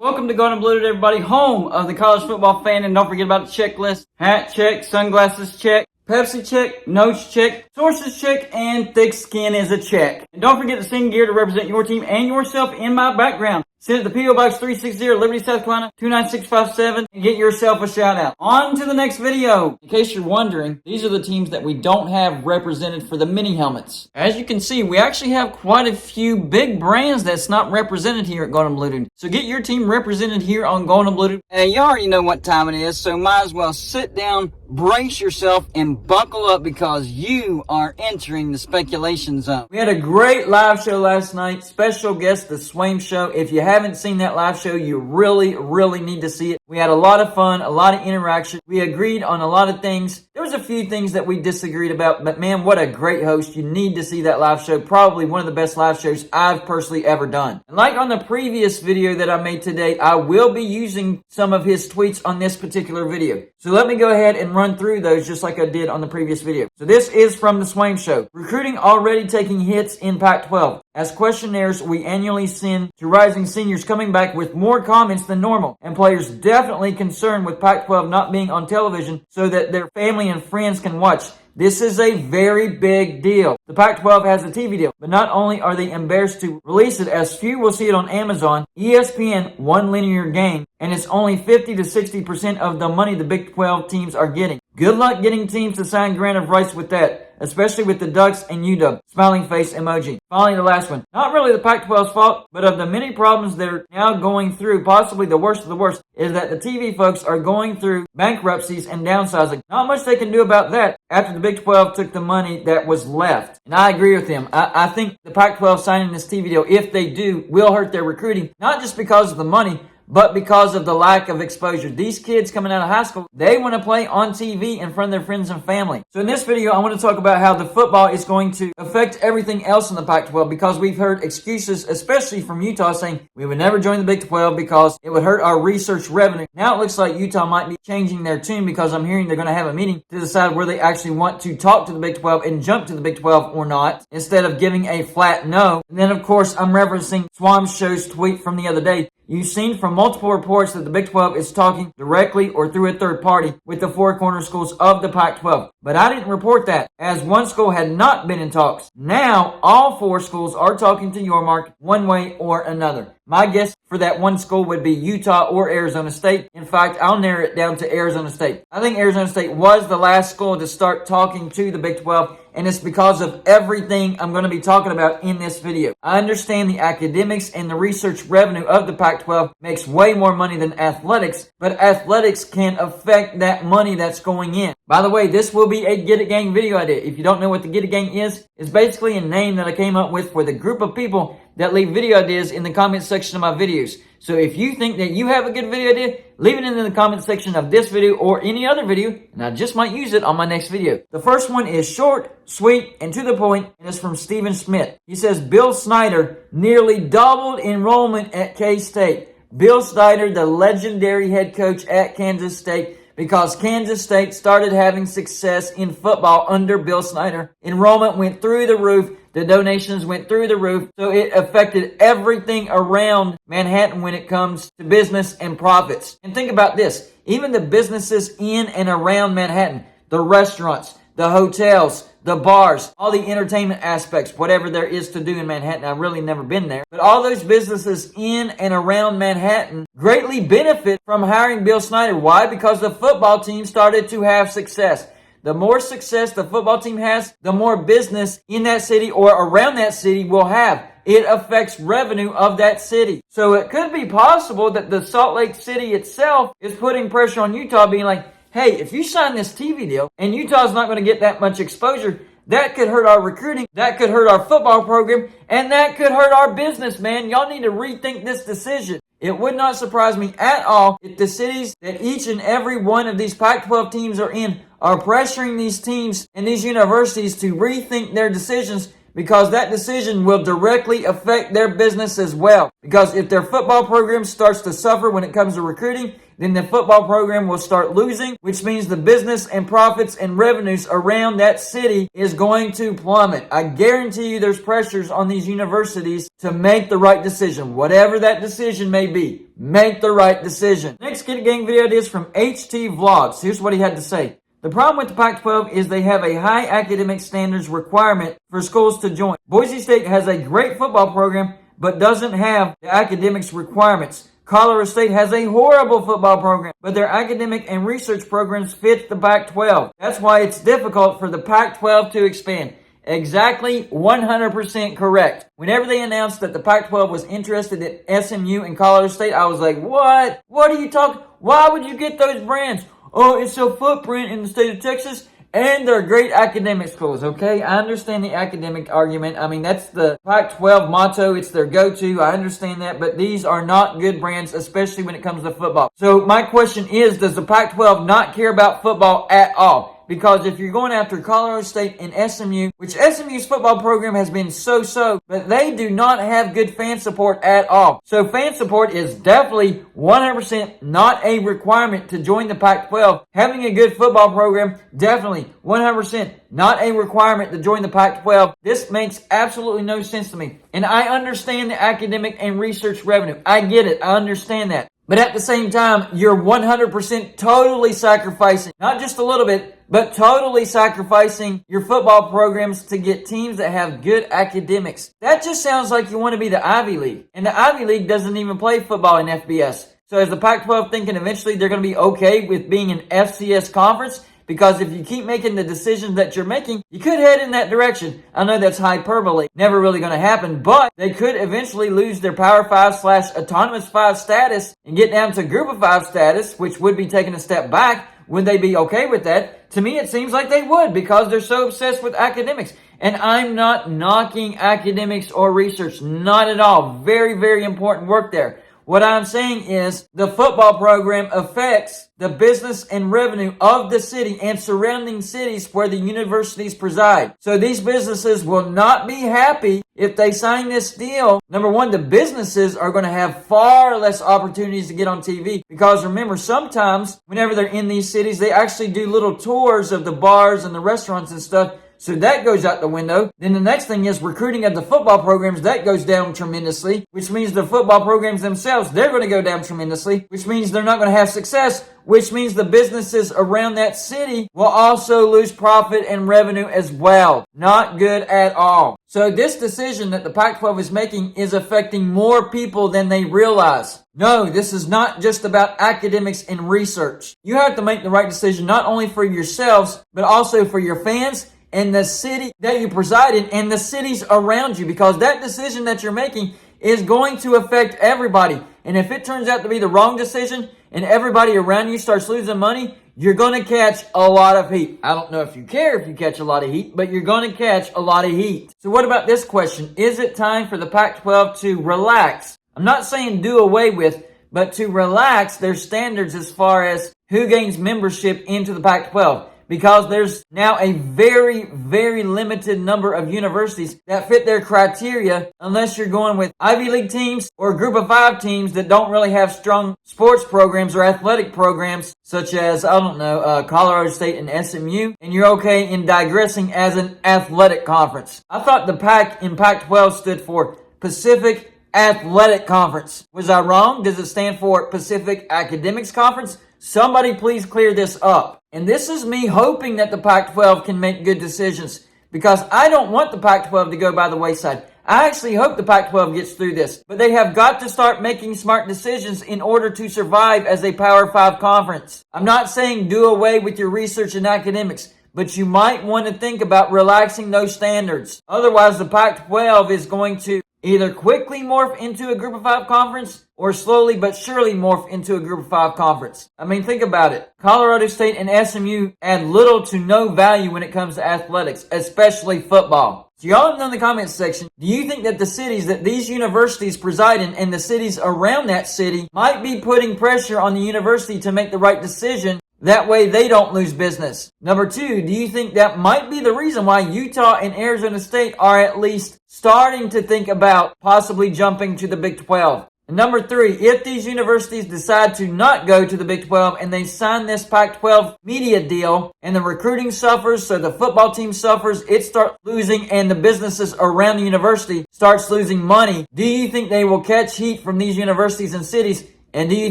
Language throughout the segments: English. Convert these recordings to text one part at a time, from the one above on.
Welcome to Golden Blue, everybody, home of the college football fan. And don't forget about the checklist. Hat check, sunglasses check, Pepsi check, notes check, sources check, and thick skin is a check. And don't forget to sing gear to represent your team and yourself in my background. Send it to P.O. Box 360, Liberty, South Carolina, 29657, and get yourself a shout out. On to the next video. In case you're wondering, these are the teams that we don't have represented for the mini helmets. As you can see, we actually have quite a few big brands that's not represented here at Golden Blue. So get your team represented here on Golden Blue. And you already know what time it is, so might as well sit down, brace yourself, and buckle up because you are entering the speculation zone. We had a great live show last night. Special guest, the Swaim Show. If you haven't seen that live show, you really need to see it. We had a lot of fun, a lot of interaction. We agreed on a lot of things. There was a few things that we disagreed about, but man, what a great host. You need to see that live show. Probably one of the best live shows I've personally ever done. And like on the previous video that I made today, I will be using some of his tweets on this particular video. So let me go ahead and run through those just like I did on the previous video. So this is from the Swaim Show. Recruiting already taking hits in Pac-12. As questionnaires we annually send to rising seniors coming back with more comments than normal, and players definitely concerned with Pac-12 not being on television so that their family and friends can watch. This is a very big deal. The Pac-12 has a TV deal, but not only are they embarrassed to release it, as few will see it on Amazon, ESPN, one linear game, and it's only 50 to 60% of the money the Big 12 teams are getting. Good luck getting teams to sign grant of rights with that, especially with the Ducks and UW. Smiling face emoji. Finally, the last one. Not really the Pac-12's fault, but of the many problems they're now going through, possibly the worst of the worst, is that the TV folks are going through bankruptcies and downsizing. Not much they can do about that after the Big 12 took the money that was left. And I agree with him. I think the Pac-12 signing this TV deal, if they do, will hurt their recruiting, not just because of the money, but because of the lack of exposure. These kids coming out of high school, they want to play on TV in front of their friends and family. So in this video, I want to talk about how the football is going to affect everything else in the Pac-12, because we've heard excuses, especially from Utah, saying we would never join the Big 12 because it would hurt our research revenue. Now it looks like Utah might be changing their tune, because I'm hearing they're going to have a meeting to decide where they actually want to talk to the Big 12 and jump to the Big 12 or not, instead of giving a flat no. And then, of course, I'm referencing Swaim Show's tweet from the other day. You've seen from multiple reports that the Big 12 is talking directly or through a third party with the four corner schools of the Pac-12. But I didn't report that, as one school had not been in talks. Now, all four schools are talking to Yormark one way or another. My guess for that one school would be Utah or Arizona State. In fact, I'll narrow it down to Arizona State. I think Arizona State was the last school to start talking to the Big 12, and it's because of everything I'm going to be talking about in this video. I understand the academics and the research revenue of the Pac-12 makes way more money than athletics, but athletics can affect that money that's going in. By the way, this will be a Get It Gang video idea. If you don't know what the Get It Gang is, it's basically a name that I came up with for the group of people that leave video ideas in the comment section of my videos. So if you think that you have a good video idea, leave it in the comment section of this video or any other video, and I just might use it on my next video. The first one is short, sweet, and to the point, and it's from Stephen Smith. He says, Bill Snyder nearly doubled enrollment at K-State. Bill Snyder, the legendary head coach at Kansas State, because Kansas State started having success in football under Bill Snyder. Enrollment went through the roof. The donations went through the roof. So it affected everything around Manhattan when it comes to business and profits. And think about this. Even the businesses in and around Manhattan, the restaurants, the hotels, the bars, all the entertainment aspects, whatever there is to do in Manhattan. I've really never been there. But all those businesses in and around Manhattan greatly benefit from hiring Bill Snyder. Why? Because the football team started to have success. The more success the football team has, the more business in that city or around that city will have. It affects revenue of that city. So it could be possible that the Salt Lake City itself is putting pressure on Utah, being like, hey, if you sign this TV deal and Utah's not going to get that much exposure, that could hurt our recruiting, that could hurt our football program, and that could hurt our business, man. Y'all need to rethink this decision. It would not surprise me at all if the cities that each and every one of these Pac-12 teams are in are pressuring these teams and these universities to rethink their decisions, because that decision will directly affect their business as well. Because if their football program starts to suffer when it comes to recruiting, then the football program will start losing, which means the business and profits and revenues around that city is going to plummet. I guarantee you there's pressures on these universities to make the right decision. Whatever that decision may be, make the right decision. Next Get It Gang video is from HT Vlogs. Here's what he had to say. The problem with the Pac-12 is they have a high academic standards requirement for schools to join. Boise State has a great football program, but doesn't have the academics requirements. Colorado State has a horrible football program, but their academic and research programs fit the Pac-12. That's why it's difficult for the Pac-12 to expand. Exactly 100% correct. Whenever they announced that the Pac-12 was interested in SMU and Colorado State, I was like, what? What are you talking? Why would you get those brands? Oh, it's a footprint in the state of Texas. And they're great academic schools, okay? I understand the academic argument. I mean, that's the Pac-12 motto. It's their go-to. I understand that. But these are not good brands, especially when it comes to football. So my question is, does the Pac-12 not care about football at all? Because if you're going after Colorado State and SMU, which SMU's football program has been so-so, but they do not have good fan support at all. So fan support is definitely 100% not a requirement to join the Pac-12. Having a good football program, definitely 100% not a requirement to join the Pac-12. This makes absolutely no sense to me. And I understand the academic and research revenue. I get it. I understand that. But at the same time, you're 100% totally sacrificing, not just a little bit, but totally sacrificing your football programs to get teams that have good academics. That just sounds like you want to be the Ivy League. And the Ivy League doesn't even play football in FBS. So is the Pac-12 thinking eventually they're going to be okay with being an FCS conference? Because if you keep making the decisions that you're making, you could head in that direction. I know that's hyperbole. Never really going to happen, but they could eventually lose their Power 5 / Autonomous 5 status and get down to Group of 5 status, which would be taking a step back. Would they be okay with that? To me, it seems like they would because they're so obsessed with academics. And I'm not knocking academics or research. Not at all. Very, very important work there. What I'm saying is the football program affects the business and revenue of the city and surrounding cities where the universities preside. So these businesses will not be happy if they sign this deal. Number one, the businesses are going to have far less opportunities to get on TV because remember, sometimes whenever they're in these cities, they actually do little tours of the bars and the restaurants and stuff. So that goes out the window. Then the next thing is recruiting of the football programs. That goes down tremendously, which means the football programs themselves, they're going to go down tremendously, which means they're not going to have success, which means the businesses around that city will also lose profit and revenue as well. Not good at all. So this decision that the Pac-12 is making is affecting more people than they realize. No, this is not just about academics and research. You have to make the right decision not only for yourselves, but also for your fans and the city that you preside in and the cities around you, because that decision that you're making is going to affect everybody. And if it turns out to be the wrong decision and everybody around you starts losing money, you're going to catch a lot of heat. I don't know if you care if you catch a lot of heat, but you're going to catch a lot of heat. So what about this question? Is it time for the Pac-12 to relax? I'm not saying do away with, but to relax their standards as far as who gains membership into the Pac-12. Because there's now a very, very limited number of universities that fit their criteria unless you're going with Ivy League teams or Group of 5 teams that don't really have strong sports programs or athletic programs such as, Colorado State and SMU. And you're okay in digressing as an athletic conference. I thought the PAC in Pac-12 stood for Pacific Athletic Conference. Was I wrong? Does it stand for Pacific Academics Conference? Somebody please clear this up. And this is me hoping that the Pac-12 can make good decisions because I don't want the Pac-12 to go by the wayside. I actually hope the Pac-12 gets through this. But they have got to start making smart decisions in order to survive as a Power 5 conference. I'm not saying do away with your research and academics, but you might want to think about relaxing those standards. Otherwise, the Pac-12 is going to either quickly morph into a Group of 5 conference or slowly but surely morph into a Group of 5 conference. I mean, think about it. Colorado State and SMU add little to no value when it comes to athletics, especially football. So y'all know in the comments section, do you think that the cities that these universities preside in and the cities around that city might be putting pressure on the university to make the right decision? That way they don't lose business. Number 2, do you think that might be the reason why Utah and Arizona State are at least starting to think about possibly jumping to the Big 12? And number 3, if these universities decide to not go to the Big 12 and they sign this Pac-12 media deal and the recruiting suffers, so the football team suffers, it starts losing and the businesses around the university starts losing money, do you think they will catch heat from these universities and cities? And do you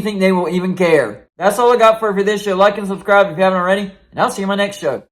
think they will even care? That's all I got for this show. Like and subscribe if you haven't already, and I'll see you in my next show.